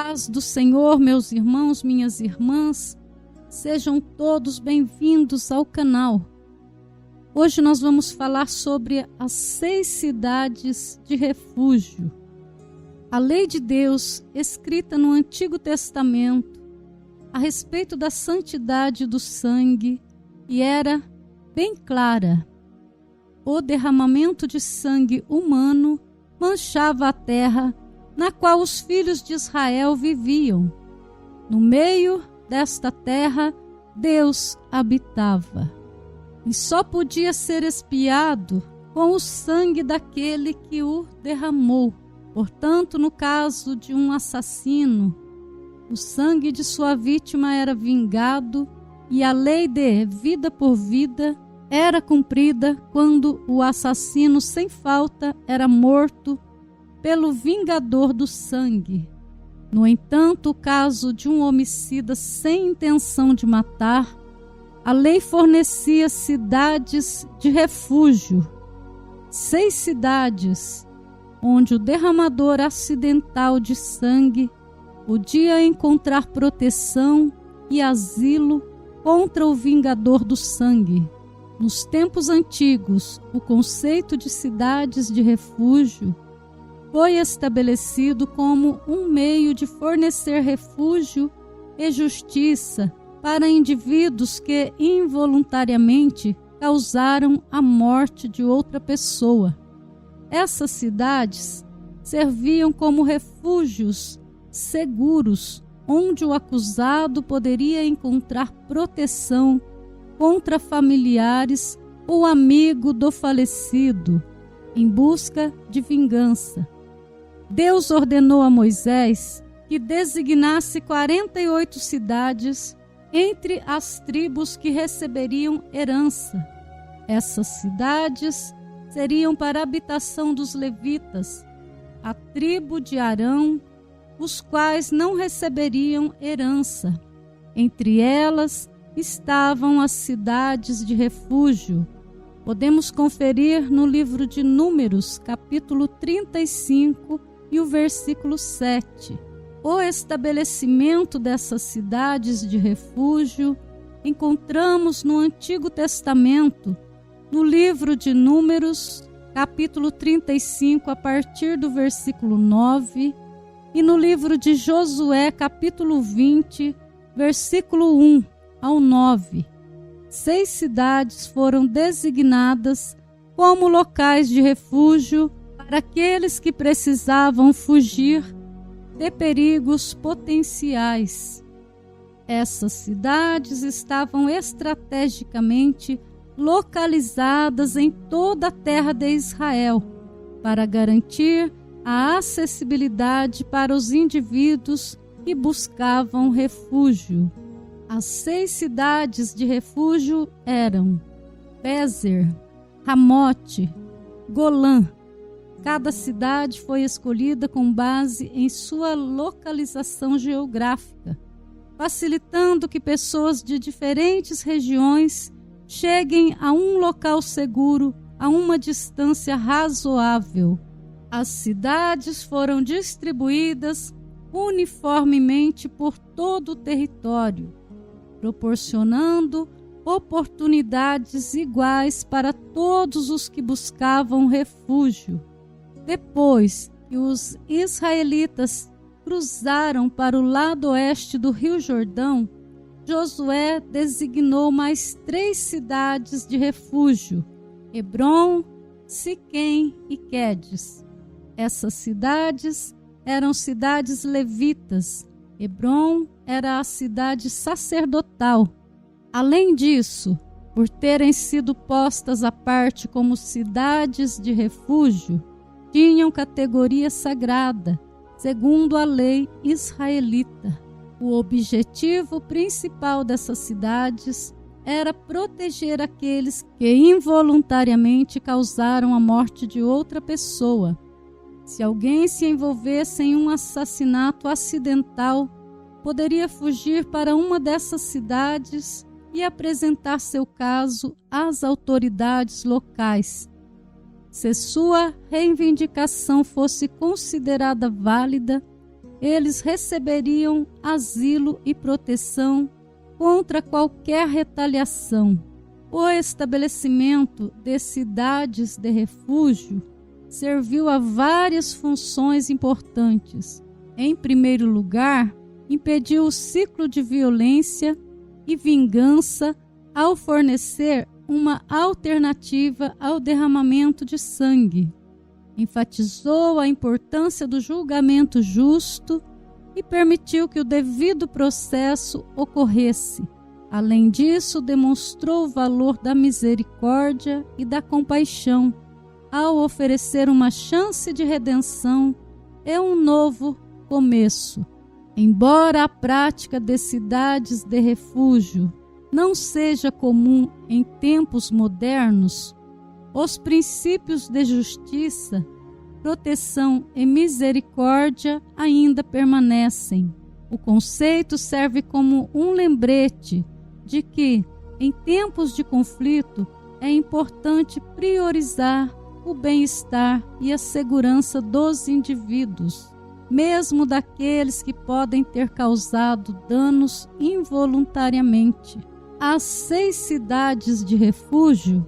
Paz do Senhor, meus irmãos, minhas irmãs, sejam todos bem-vindos ao canal. Hoje nós vamos falar sobre as 6 cidades de refúgio. A lei de Deus, escrita no Antigo Testamento, a respeito da santidade do sangue, e era bem clara. O derramamento de sangue humano manchava a terra na qual os filhos de Israel viviam. No meio desta terra, Deus habitava. E só podia ser expiado com o sangue daquele que o derramou. Portanto, no caso de um assassino, o sangue de sua vítima era vingado e a lei de vida por vida era cumprida quando o assassino sem falta era morto pelo vingador do sangue. No entanto, o caso de um homicida sem intenção de matar, a lei fornecia cidades de refúgio, 6 cidades, onde o derramador acidental de sangue podia encontrar proteção e asilo contra o vingador do sangue. Nos tempos antigos, o conceito de cidades de refúgio foi estabelecido como um meio de fornecer refúgio e justiça para indivíduos que involuntariamente causaram a morte de outra pessoa. Essas cidades serviam como refúgios seguros, onde o acusado poderia encontrar proteção contra familiares ou amigo do falecido, em busca de vingança. Deus ordenou a Moisés que designasse 48 cidades entre as tribos que receberiam herança. Essas cidades seriam para a habitação dos levitas, a tribo de Arão, os quais não receberiam herança. Entre elas estavam as cidades de refúgio. Podemos conferir no livro de Números, capítulo 35 e o versículo 7. O estabelecimento dessas cidades de refúgio encontramos no Antigo Testamento, no livro de Números, capítulo 35, a partir do versículo 9, e no livro de Josué, capítulo 20, versículo 1 ao 9. 6 cidades foram designadas como locais de refúgio para aqueles que precisavam fugir de perigos potenciais. Essas cidades estavam estrategicamente localizadas em toda a terra de Israel, para garantir a acessibilidade para os indivíduos que buscavam refúgio. As 6 cidades de refúgio eram Bézer, Ramote, Golã. Cada cidade foi escolhida com base em sua localização geográfica, facilitando que pessoas de diferentes regiões cheguem a um local seguro a uma distância razoável. As cidades foram distribuídas uniformemente por todo o território, proporcionando oportunidades iguais para todos os que buscavam refúgio. Depois que os israelitas cruzaram para o lado oeste do Rio Jordão, Josué designou mais 3 cidades de refúgio: Hebrom, Siquém e Quedes. Essas cidades eram cidades levitas. Hebrom era a cidade sacerdotal. Além disso, por terem sido postas à parte como cidades de refúgio, tinham categoria sagrada, segundo a lei israelita. O objetivo principal dessas cidades era proteger aqueles que involuntariamente causaram a morte de outra pessoa. Se alguém se envolvesse em um assassinato acidental, poderia fugir para uma dessas cidades e apresentar seu caso às autoridades locais. Se sua reivindicação fosse considerada válida, eles receberiam asilo e proteção contra qualquer retaliação. O estabelecimento de cidades de refúgio serviu a várias funções importantes. Em primeiro lugar, impediu o ciclo de violência e vingança ao fornecer uma alternativa ao derramamento de sangue. Enfatizou a importância do julgamento justo e permitiu que o devido processo ocorresse. Além disso, demonstrou o valor da misericórdia e da compaixão, ao oferecer uma chance de redenção e um novo começo. Embora a prática de cidades de refúgio não seja comum em tempos modernos, os princípios de justiça, proteção e misericórdia ainda permanecem. O conceito serve como um lembrete de que, em tempos de conflito, é importante priorizar o bem-estar e a segurança dos indivíduos, mesmo daqueles que podem ter causado danos involuntariamente. As 6 cidades de refúgio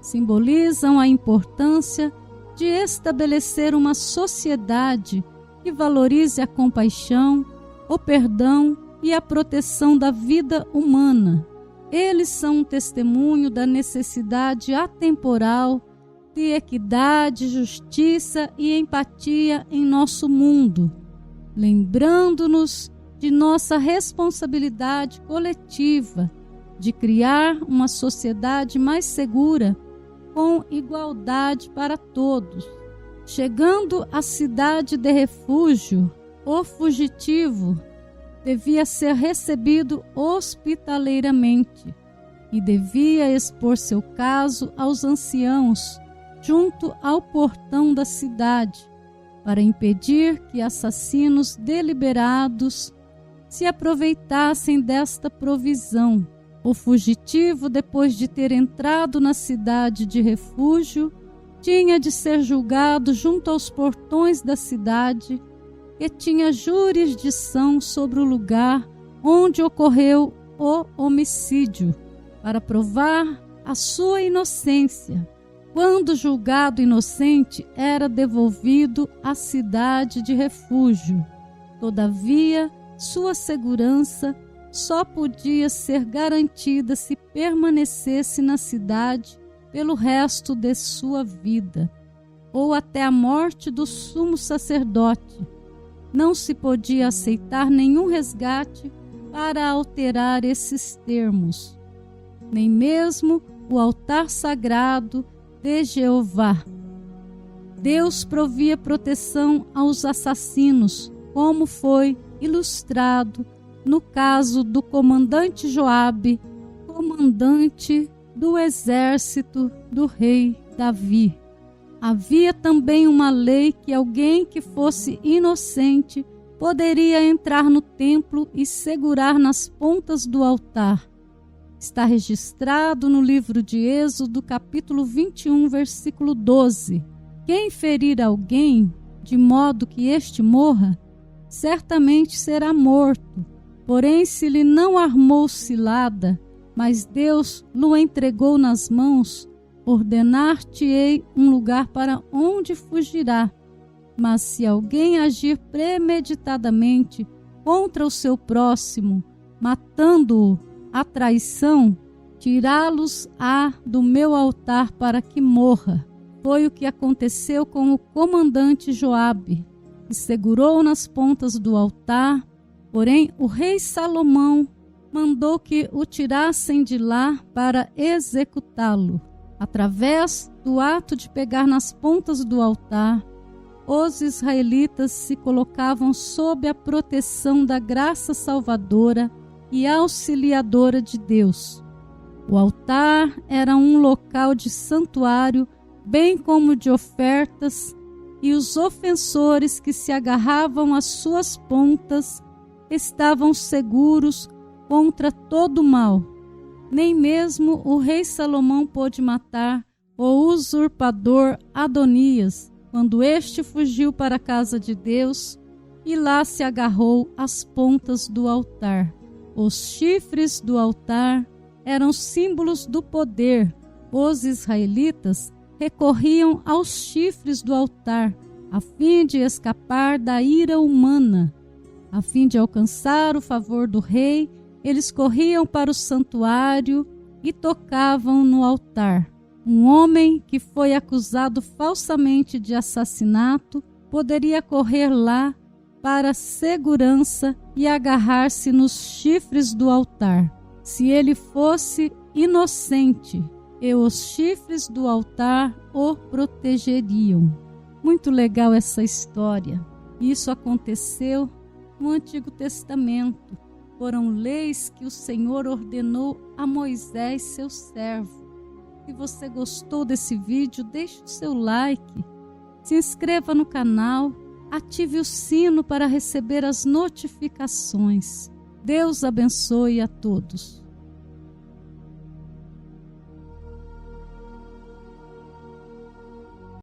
simbolizam a importância de estabelecer uma sociedade que valorize a compaixão, o perdão e a proteção da vida humana. Eles são um testemunho da necessidade atemporal de equidade, justiça e empatia em nosso mundo, lembrando-nos de nossa responsabilidade coletiva de criar uma sociedade mais segura, com igualdade para todos. Chegando à cidade de refúgio, o fugitivo devia ser recebido hospitaleiramente e devia expor seu caso aos anciãos junto ao portão da cidade, para impedir que assassinos deliberados se aproveitassem desta provisão. O fugitivo, depois de ter entrado na cidade de refúgio, tinha de ser julgado junto aos portões da cidade, que tinha jurisdição sobre o lugar onde ocorreu o homicídio, para provar a sua inocência. Quando julgado inocente, era devolvido à cidade de refúgio. Todavia, sua segurança só podia ser garantida se permanecesse na cidade pelo resto de sua vida, ou até a morte do sumo sacerdote. Não se podia aceitar nenhum resgate para alterar esses termos, nem mesmo o altar sagrado de Jeová. Deus provia proteção aos assassinos, como foi ilustrado no caso do comandante Joabe, comandante do exército do rei Davi. Havia também uma lei que alguém que fosse inocente poderia entrar no templo e segurar nas pontas do altar. Está registrado no livro de Êxodo, capítulo 21, versículo 12. Quem ferir alguém, de modo que este morra, certamente será morto. Porém, se lhe não armou cilada, mas Deus lhe entregou nas mãos, ordenar-te-ei um lugar para onde fugirá. Mas se alguém agir premeditadamente contra o seu próximo, matando-o à traição, tirá-los-á do meu altar para que morra. Foi o que aconteceu com o comandante Joabe, que segurou nas pontas do altar. Porém, o rei Salomão mandou que o tirassem de lá para executá-lo. Através do ato de pegar nas pontas do altar, os israelitas se colocavam sob a proteção da graça salvadora e auxiliadora de Deus. O altar era um local de santuário, bem como de ofertas, e os ofensores que se agarravam às suas pontas estavam seguros contra todo mal. Nem mesmo o rei Salomão pôde matar o usurpador Adonias, quando este fugiu para a casa de Deus, e lá se agarrou às pontas do altar. Os chifres do altar eram símbolos do poder. Os israelitas recorriam aos chifres do altar a fim de escapar da ira humana. A fim de alcançar o favor do rei, eles corriam para o santuário e tocavam no altar. Um homem que foi acusado falsamente de assassinato poderia correr lá para segurança e agarrar-se nos chifres do altar. Se ele fosse inocente, e os chifres do altar o protegeriam. Muito legal essa história. Isso aconteceu no Antigo Testamento. Foram leis que o Senhor ordenou a Moisés, seu servo. Se você gostou desse vídeo, deixe o seu like, se inscreva no canal, ative o sino para receber as notificações. Deus abençoe a todos.